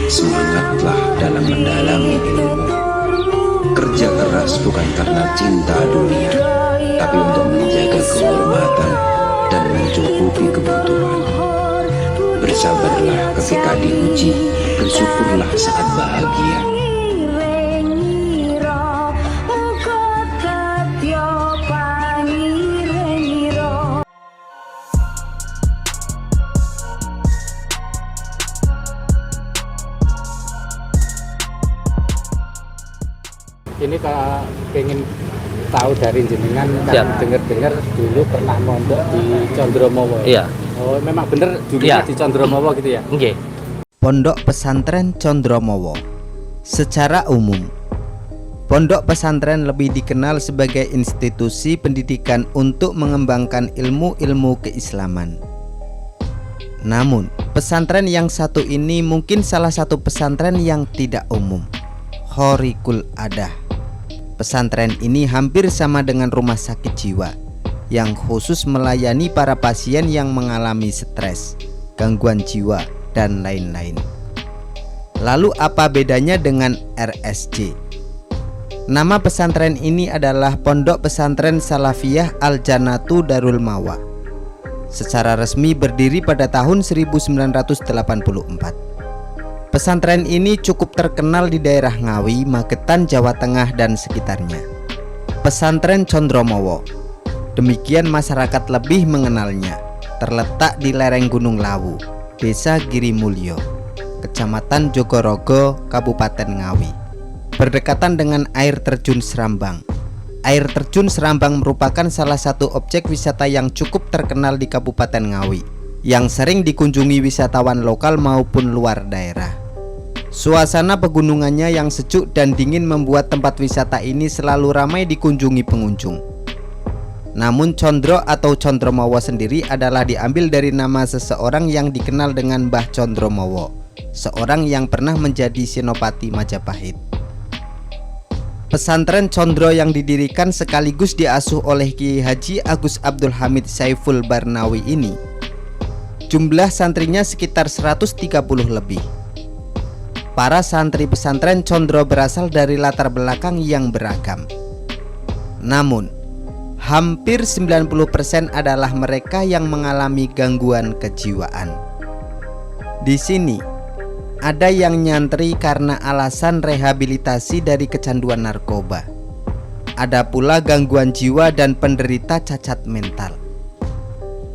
Semangatlah dalam mendalami ilmu. Kerja keras bukan karena cinta dunia, tapi untuk menjaga kehormatan dan mencukupi kebutuhan. Bersabarlah ketika diuji, bersyukurlah saat bahagia. Ini kalau pengen tahu dari jenengan, kan dengar-dengar dulu pernah mondok di Condromowo. Iya. Oh, memang bener dulunya di Condromowo gitu ya? Oke. Pondok Pesantren Condromowo. Secara umum, pondok pesantren lebih dikenal sebagai institusi pendidikan untuk mengembangkan ilmu-ilmu keislaman. Namun, pesantren yang satu ini mungkin salah satu pesantren yang tidak umum. Khoriqul Adah. Pesantren ini hampir sama dengan rumah sakit jiwa yang khusus melayani para pasien yang mengalami stres, gangguan jiwa, dan lain-lain. Lalu apa bedanya dengan RSJ? Nama pesantren ini adalah Pondok Pesantren Salafiyah Al-Jannatu Darul Mawa. Secara resmi berdiri pada tahun 1984. Pesantren ini cukup terkenal di daerah Ngawi, Magetan, Jawa Tengah dan sekitarnya. Pesantren Condromowo, demikian masyarakat lebih mengenalnya, terletak di lereng Gunung Lawu, Desa Girimulyo, Kecamatan Jogorogo, Kabupaten Ngawi. Berdekatan dengan air terjun Serambang. Air terjun Serambang merupakan salah satu objek wisata yang cukup terkenal di Kabupaten Ngawi, yang sering dikunjungi wisatawan lokal maupun luar daerah. Suasana pegunungannya yang sejuk dan dingin membuat tempat wisata ini selalu ramai dikunjungi pengunjung. Namun Condro atau Condromowo sendiri adalah diambil dari nama seseorang yang dikenal dengan Mbah Condromowo, seorang yang pernah menjadi senopati Majapahit. Pesantren Condro yang didirikan sekaligus diasuh oleh Kiai Haji Agus Abdul Hamid Saiful Barnawi ini, jumlah santrinya sekitar 130 lebih. Para santri pesantren Condro berasal dari latar belakang yang beragam. Namun, hampir 90% adalah mereka yang mengalami gangguan kejiwaan. Di sini, ada yang nyantri karena alasan rehabilitasi dari kecanduan narkoba. Ada pula gangguan jiwa dan penderita cacat mental.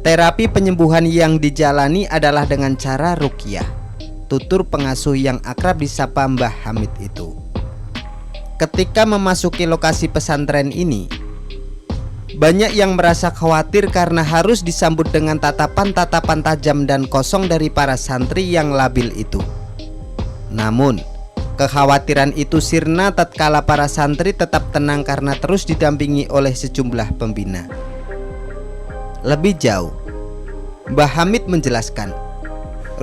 Terapi penyembuhan yang dijalani adalah dengan cara ruqyah, tutur pengasuh yang akrab disapa Mbah Hamid itu. Ketika memasuki lokasi pesantren ini, banyak yang merasa khawatir karena harus disambut dengan tatapan-tatapan tajam dan kosong dari para santri yang labil itu. Namun, kekhawatiran itu sirna tatkala para santri tetap tenang karena terus didampingi oleh sejumlah pembina. Lebih jauh, Mbah Hamid menjelaskan,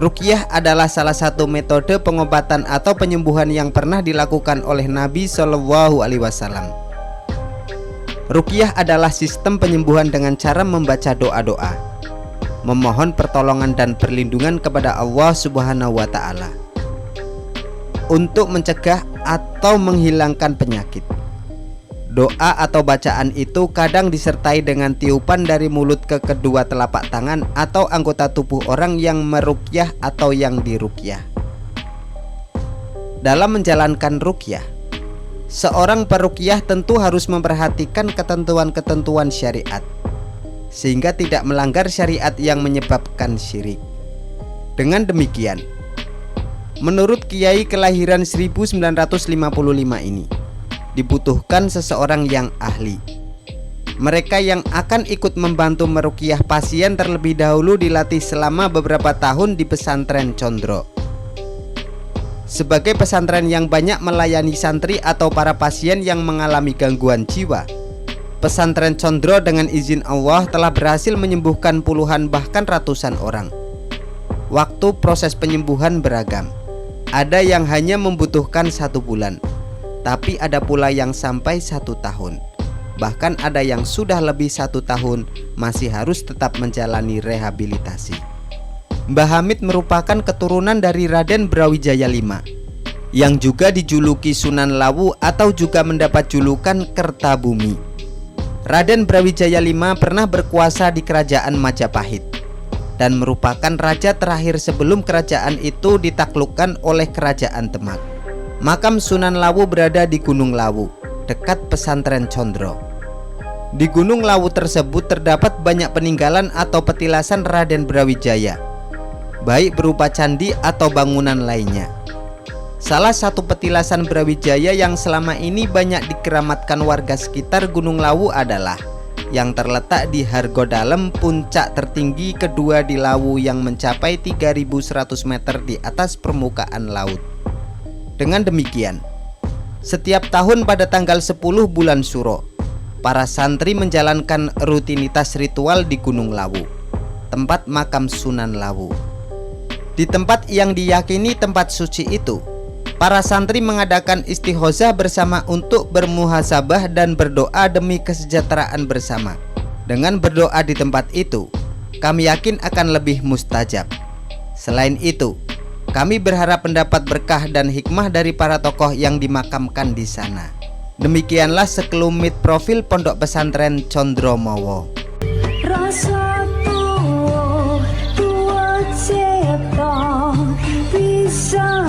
ruqyah adalah salah satu metode pengobatan atau penyembuhan yang pernah dilakukan oleh Nabi Shallallahu Alaihi Wasallam. Ruqyah adalah sistem penyembuhan dengan cara membaca doa-doa, memohon pertolongan dan perlindungan kepada Allah Subhanahu wa Ta'ala untuk mencegah atau menghilangkan penyakit. Doa atau bacaan itu kadang disertai dengan tiupan dari mulut ke kedua telapak tangan atau anggota tubuh orang yang meruqyah atau yang diruqyah. Dalam menjalankan ruqyah, seorang peruqyah tentu harus memperhatikan ketentuan-ketentuan syariat, sehingga tidak melanggar syariat yang menyebabkan syirik. Dengan demikian, menurut Kiai kelahiran 1955 ini, dibutuhkan seseorang yang ahli. Mereka yang akan ikut membantu meruqyah pasien terlebih dahulu dilatih selama beberapa tahun di pesantren Condro. Sebagai pesantren yang banyak melayani santri atau para pasien yang mengalami gangguan jiwa, pesantren Condro dengan izin Allah telah berhasil menyembuhkan puluhan bahkan ratusan orang. Waktu proses penyembuhan beragam. Ada yang hanya membutuhkan 1 bulan, tapi ada pula yang sampai 1 tahun. Bahkan ada yang sudah lebih 1 tahun masih harus tetap menjalani rehabilitasi. Mbah Hamid merupakan keturunan dari Raden Brawijaya V yang juga dijuluki Sunan Lawu atau juga mendapat julukan Kertabumi. Raden Brawijaya V pernah berkuasa di kerajaan Majapahit dan merupakan raja terakhir sebelum kerajaan itu ditaklukkan oleh kerajaan Demak. Makam Sunan Lawu berada di Gunung Lawu, dekat pesantren Condro. Di Gunung Lawu tersebut terdapat banyak peninggalan atau petilasan Raden Brawijaya, baik berupa candi atau bangunan lainnya. Salah satu petilasan Brawijaya yang selama ini banyak dikeramatkan warga sekitar Gunung Lawu adalah yang terletak di Hargodalem, puncak tertinggi kedua di Lawu yang mencapai 3.100 meter di atas permukaan laut. Dengan demikian, setiap tahun pada tanggal 10 bulan Suro, para santri menjalankan rutinitas ritual di Gunung Lawu, tempat makam Sunan Lawu. Di tempat yang diyakini tempat suci itu, para santri mengadakan istighosah bersama untuk bermuhasabah dan berdoa demi kesejahteraan bersama. Dengan berdoa di tempat itu, kami yakin akan lebih mustajab. Selain itu, kami berharap mendapat berkah dan hikmah dari para tokoh yang dimakamkan di sana. Demikianlah sekelumit profil Pondok Pesantren Condromowo. Rasa tua cipta bisa